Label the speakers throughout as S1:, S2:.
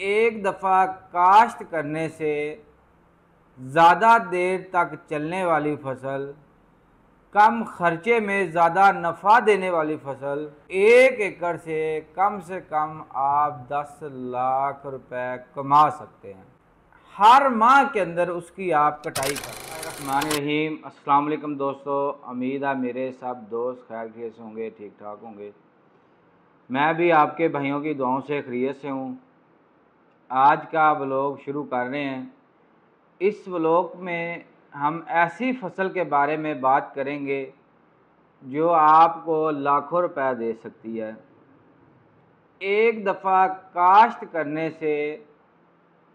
S1: एक दफ़ा काश्त करने से ज़्यादा देर तक चलने वाली फसल, कम खर्चे में ज़्यादा नफ़ा देने वाली फसल, 1 एकड़ से कम आप 10 लाख रुपए कमा सकते हैं। हर माह के अंदर उसकी आप कटाई कर रहीम। अस्सलाम वालेकुम दोस्तों, उम्मीद है मेरे सब दोस्त खैर खैरियत से होंगे, ठीक ठाक होंगे। मैं भी आपके भाइयों की दुआओं से खैरियत से हूँ। आज का व्लॉग शुरू कर रहे हैं। इस व्लॉग में हम ऐसी फसल के बारे में बात करेंगे जो आपको लाखों रुपए दे सकती है। एक दफ़ा काश्त करने से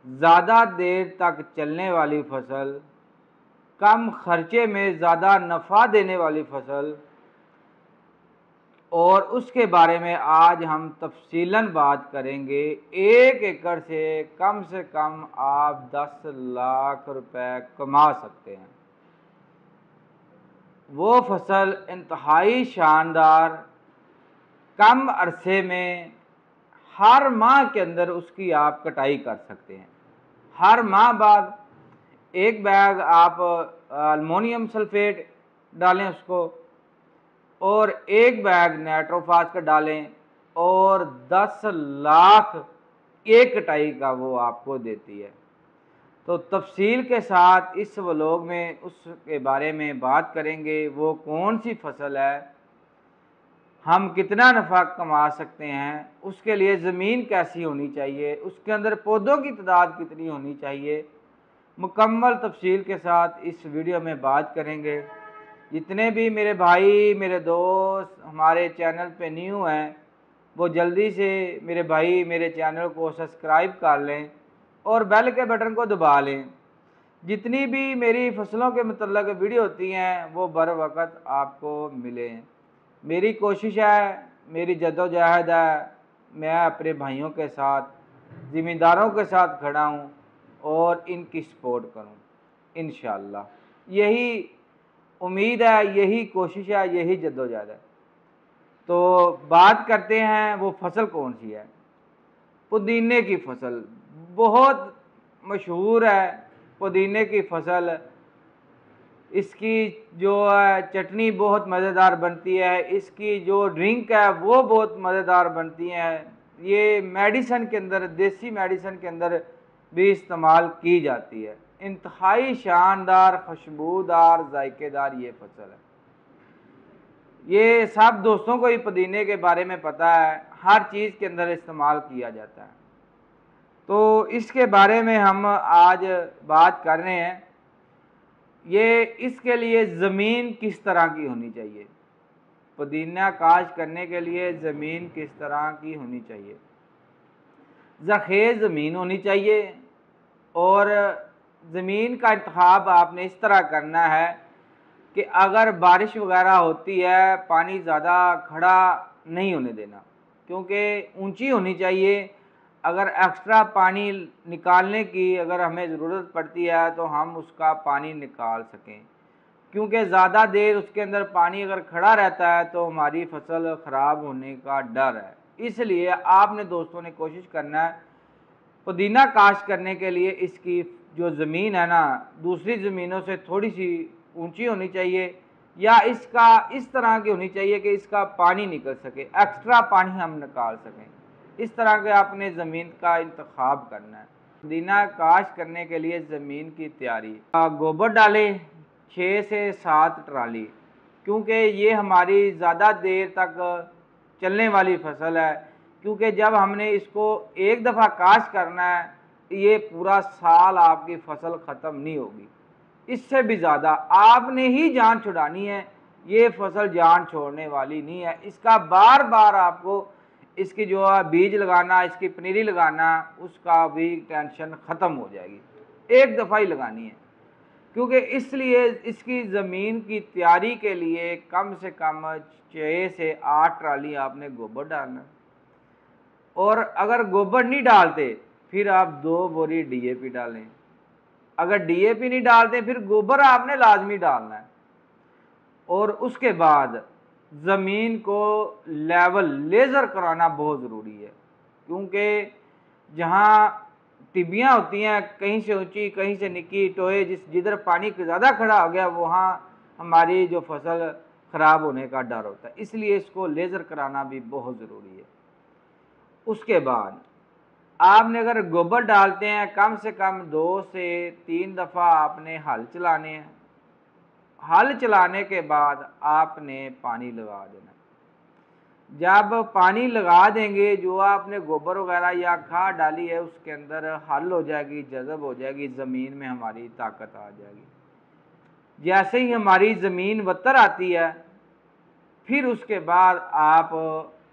S1: ज़्यादा देर तक चलने वाली फसल, कम खर्चे में ज़्यादा नफ़ा देने वाली फसल, और उसके बारे में आज हम तफसीलन बात करेंगे। 1 एकड़ से कम आप 10 लाख रुपए कमा सकते हैं। वो फसल इंतहाई शानदार, कम अरसे में हर माह के अंदर उसकी आप कटाई कर सकते हैं। हर माह बाद एक बैग आप अल्मोनियम सल्फेट डालें उसको, और एक बैग नाइट्रोफास का डालें, और 10 लाख एक कटाई का वो आपको देती है। तो तफसील के साथ इस व्लॉग में उसके बारे में बात करेंगे। वो कौन सी फसल है, हम कितना नफ़ा कमा सकते हैं, उसके लिए ज़मीन कैसी होनी चाहिए, उसके अंदर पौधों की तादाद कितनी होनी चाहिए, मुकम्मल तफसील के साथ इस वीडियो में बात करेंगे। जितने भी मेरे भाई मेरे दोस्त हमारे चैनल पे न्यू हैं, वो जल्दी से मेरे भाई मेरे चैनल को सब्सक्राइब कर लें और बेल के बटन को दबा लें। जितनी भी मेरी फसलों के मतलब वीडियो होती हैं वो बर वक्त आपको मिलें। मेरी कोशिश है, मेरी जद्दोजहद है, मैं अपने भाइयों के साथ, ज़िम्मेदारों के साथ खड़ा हूँ और इनकी सपोर्ट करूँ इंशाअल्लाह। यही उम्मीद है, यही कोशिश है, यही जद्दोजहद है। तो बात करते हैं वो फसल कौन सी है। पुदीने की फसल बहुत मशहूर है। पुदीने की फसल, इसकी जो चटनी बहुत मज़ेदार बनती है, इसकी जो ड्रिंक है वो बहुत मज़ेदार बनती है। ये मेडिसन के अंदर, देसी मेडिसन के अंदर भी इस्तेमाल की जाती है। इंतहाई शानदार, खुशबूदार, जायकेदार ये फसल है। ये सब दोस्तों को ही पुदीने के बारे में पता है, हर चीज़ के अंदर इस्तेमाल किया जाता है। तो इसके बारे में हम आज बात कर रहे हैं। ये इसके लिए ज़मीन किस तरह की होनी चाहिए, पुदीना काश्त करने के लिए ज़मीन किस तरह की होनी चाहिए। ज़रख़ेज़ ज़मीन होनी चाहिए, और ज़मीन का इंतखाब आपने इस तरह करना है कि अगर बारिश वगैरह होती है, पानी ज़्यादा खड़ा नहीं होने देना, क्योंकि ऊंची होनी चाहिए। अगर एक्स्ट्रा पानी निकालने की अगर हमें ज़रूरत पड़ती है तो हम उसका पानी निकाल सकें, क्योंकि ज़्यादा देर उसके अंदर पानी अगर खड़ा रहता है तो हमारी फसल ख़राब होने का डर है। इसलिए आपने दोस्तों ने कोशिश करना है पुदीना काश्त करने के लिए इसकी जो ज़मीन है ना, दूसरी ज़मीनों से थोड़ी सी ऊंची होनी चाहिए, या इसका इस तरह की होनी चाहिए कि इसका पानी निकल सके, एक्स्ट्रा पानी हम निकाल सकें। इस तरह के आपने ज़मीन का इंतखाब करना है। पुदीना काश्त करने के लिए ज़मीन की तैयारी, गोबर डालें 6 से 7 ट्राली, क्योंकि ये हमारी ज़्यादा देर तक चलने वाली फसल है। क्योंकि जब हमने इसको एक दफ़ा काश्त करना है, ये पूरा साल आपकी फसल ख़त्म नहीं होगी, इससे भी ज़्यादा आपने ही जान छुड़ानी है। ये फसल जान छोड़ने वाली नहीं है। इसका बार बार आपको इसकी जो है बीज लगाना, इसकी पनीरी लगाना, उसका भी टेंशन ख़त्म हो जाएगी। एक दफ़ा ही लगानी है, क्योंकि इसलिए इसकी ज़मीन की तैयारी के लिए कम से कम 6 से 8 ट्राली आपने गोबर डालना। और अगर गोबर नहीं डालते फिर आप 2 बोरी डीएपी डालें। अगर डीएपी नहीं डालते फिर गोबर आपने लाजमी डालना है। और उसके बाद ज़मीन को लेवल लेज़र कराना बहुत ज़रूरी है, क्योंकि जहाँ टिब्बियाँ होती हैं, कहीं से ऊंची कहीं से निकी, टोए, जिधर पानी ज़्यादा खड़ा हो गया वहाँ हमारी जो फसल ख़राब होने का डर होता है, इसलिए इसको लेज़र कराना भी बहुत ज़रूरी है। उसके बाद आपने अगर गोबर डालते हैं, कम से कम 2 से 3 दफ़ा आपने हल चलाने हैं। हल चलाने के बाद आपने पानी लगा देना। जब पानी लगा देंगे, जो आपने गोबर वगैरह या खाद डाली है उसके अंदर हल हो जाएगी, जज़ब हो जाएगी, ज़मीन में हमारी ताकत आ जाएगी। जैसे ही हमारी ज़मीन बत्तर आती है, फिर उसके बाद आप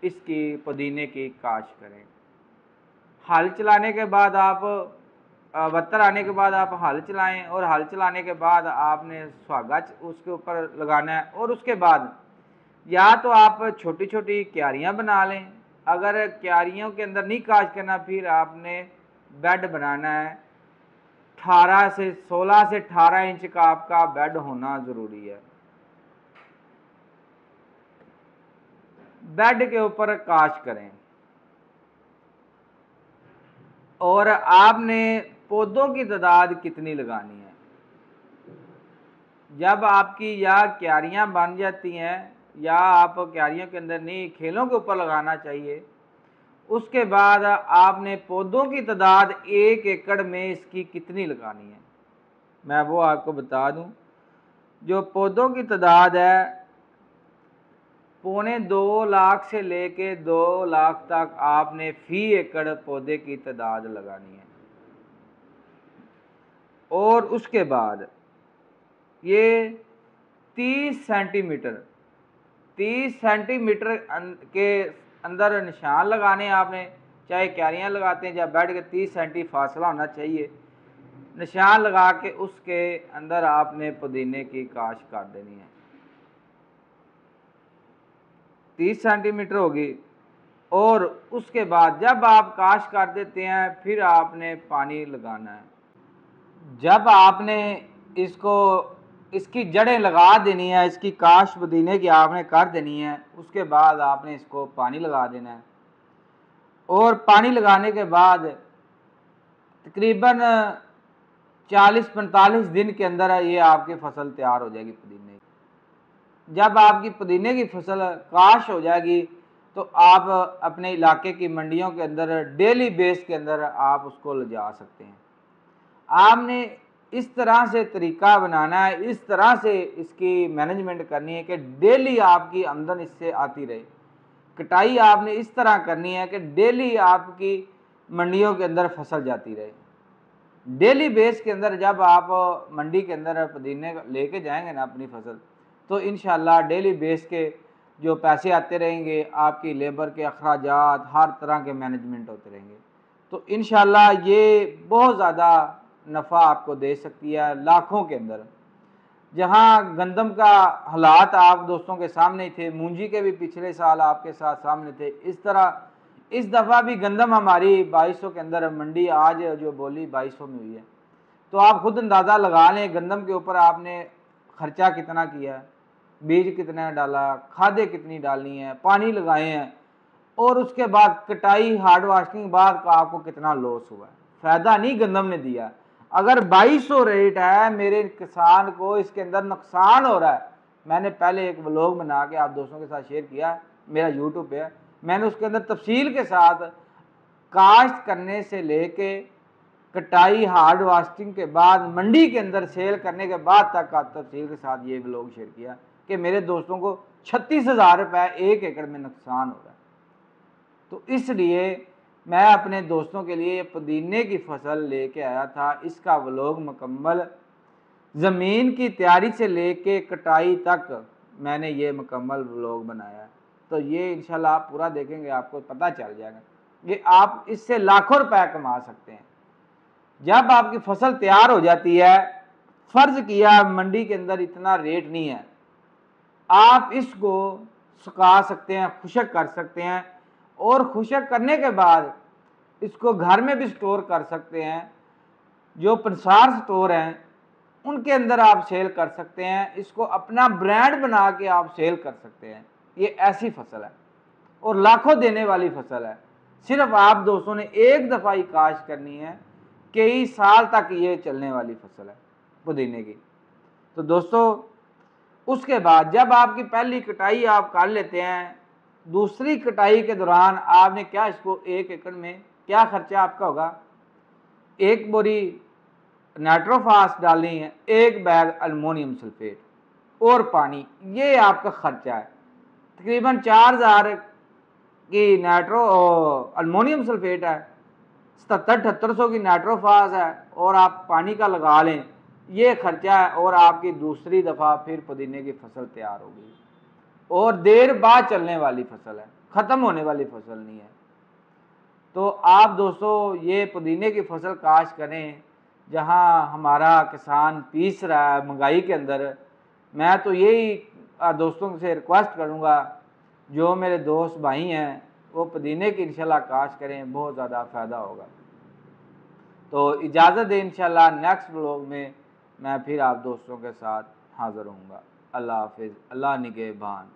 S1: इसकी पुदीने की काश्त करें। हल चलाने के बाद आप बत्तर आने के बाद आप हल चलाएं, और हल चलाने के बाद आपने सुहागा उसके ऊपर लगाना है। और उसके बाद या तो आप छोटी छोटी क्यारियाँ बना लें, अगर क्यारियों के अंदर नहीं काश्त करना, फिर आपने बेड बनाना है। 16 से 18 इंच का आपका बेड होना ज़रूरी है। बेड के ऊपर काश्त करें। और आपने पौधों की तादाद कितनी लगानी है? जब आपकी या क्यारियाँ बन जाती हैं, या आप क्यारियों के अंदर नहीं, खेलों के ऊपर लगाना चाहिए, उसके बाद आपने पौधों की तादाद 1 एकड़ में इसकी कितनी लगानी है, मैं वो आपको बता दूं। जो पौधों की तादाद है, 2.25 लाख से लेके 2 लाख तक आपने फी एकड़ पौधे की तादाद लगानी है। और उसके बाद ये 30 सेंटीमीटर के अंदर निशान लगाने आपने, चाहे क्यारियाँ लगाते हैं या बेड के 30 सेंटी फासला होना चाहिए। निशान लगा के उसके अंदर आपने पुदीने की काश्त कर देनी है। 30 सेंटीमीटर होगी। और उसके बाद जब आप काश्त कर देते हैं, फिर आपने पानी लगाना है। जब आपने इसकी जड़ें लगा देनी है, इसकी काश्त पुदीने की आपने कर देनी है, उसके बाद आपने इसको पानी लगा देना है। और पानी लगाने के बाद तकरीबन 40-45 दिन के अंदर ये आपकी फसल तैयार हो जाएगी पुदीने की। जब आपकी पुदीने की फसल काश्त हो जाएगी, तो आप अपने इलाके की मंडियों के अंदर डेली बेस के अंदर आप उसको ले जा सकते हैं। आपने इस तरह से तरीका बनाना है, इस तरह से इसकी मैनेजमेंट करनी है कि डेली आपकी आमदन इससे आती रहे। कटाई आपने इस तरह करनी है कि डेली आपकी मंडियों के अंदर फसल जाती रहे। डेली बेस के अंदर जब आप मंडी के अंदर पुदीने लेके जाएंगे ना अपनी फसल, तो इंशाल्लाह डेली बेस के जो पैसे आते रहेंगे, आपकी लेबर के अखराजात, हर तरह के मैनेजमेंट होते रहेंगे, तो इंशाल्लाह ये बहुत ज़्यादा नफ़ा आपको दे सकती है लाखों के अंदर। जहाँ गंदम का हालात आप दोस्तों के सामने थे, मूंजी के भी पिछले साल आपके साथ सामने थे, इस तरह इस दफ़ा भी गंदम हमारी 2200 के अंदर मंडी आज जो बोली 2200 में हुई है। तो आप खुद अंदाज़ा लगा लें गंदम के ऊपर आपने ख़र्चा कितना किया है, बीज कितना डाला, खादें कितनी डालनी है, पानी लगाए हैं, और उसके बाद कटाई हार्ड वाशिंग बाद का आपको कितना लॉस हुआ है। फ़ायदा नहीं गंदम ने दिया। अगर 2200 रेट है, मेरे किसान को इसके अंदर नुकसान हो रहा है। मैंने पहले एक व्लॉग बना के आप दोस्तों के साथ शेयर किया, मेरा यूट्यूब पे है, मैंने उसके अंदर तफसील के साथ काश्त करने से लेके कटाई हार्ड वाशिंग के बाद मंडी के अंदर सेल करने के बाद तक का तफसील के साथ ये व्लॉग शेयर किया कि मेरे दोस्तों को 36,000 रुपये 1 एकड़ में नुकसान हो रहा है। तो इसलिए मैं अपने दोस्तों के लिए पुदीने की फसल लेके आया था। इसका व्लॉग मुकम्मल ज़मीन की तैयारी से लेके कटाई तक मैंने ये मुकम्मल व्लॉग बनाया। तो ये इंशाल्लाह आप पूरा देखेंगे, आपको पता चल जाएगा कि आप इससे लाखों रुपए कमा सकते हैं। जब आपकी फसल तैयार हो जाती है, फ़र्ज़ किया मंडी के अंदर इतना रेट नहीं है, आप इसको सुखा सकते हैं, खुशक कर सकते हैं, और खुशक करने के बाद इसको घर में भी स्टोर कर सकते हैं। जो पंसार स्टोर हैं उनके अंदर आप सेल कर सकते हैं। इसको अपना ब्रांड बना के आप सेल कर सकते हैं। ये ऐसी फसल है और लाखों देने वाली फसल है। सिर्फ आप दोस्तों ने एक दफ़ा ही काश्त करनी है, कई साल तक ये चलने वाली फसल है पुदीने की। तो दोस्तों उसके बाद जब आपकी पहली कटाई आप कर लेते हैं, दूसरी कटाई के दौरान आपने क्या इसको 1 एकड़ में क्या खर्चा आपका होगा, 1 बोरी नाइट्रोफास डालनी है, 1 बैग अल्मोनियम सल्फेट और पानी, ये आपका खर्चा है। तकरीबन 4000 की नाइट्रो अल्मोनियम सल्फेट है, 7700-7800 की नाइट्रोफास है और आप पानी का लगा लें, ये खर्चा है और आपकी दूसरी दफ़ा फिर पुदीने की फसल तैयार होगी और देर बाद चलने वाली फसल है, ख़त्म होने वाली फसल नहीं है। तो आप दोस्तों ये पुदीने की फसल काश्त करें, जहां हमारा किसान पीस रहा है महंगाई के अंदर। मैं तो यही दोस्तों से रिक्वेस्ट करूंगा, जो मेरे दोस्त भाई हैं वो पुदीने की इंशाल्लाह काश्त करें, बहुत ज़्यादा फ़ायदा होगा। तो इजाज़त दें, इंशाल्लाह नेक्स्ट व्लॉग में मैं फिर आप दोस्तों के साथ हाज़िर होऊंगा। अल्लाह हाफिज़, अल्लाह निगहबान।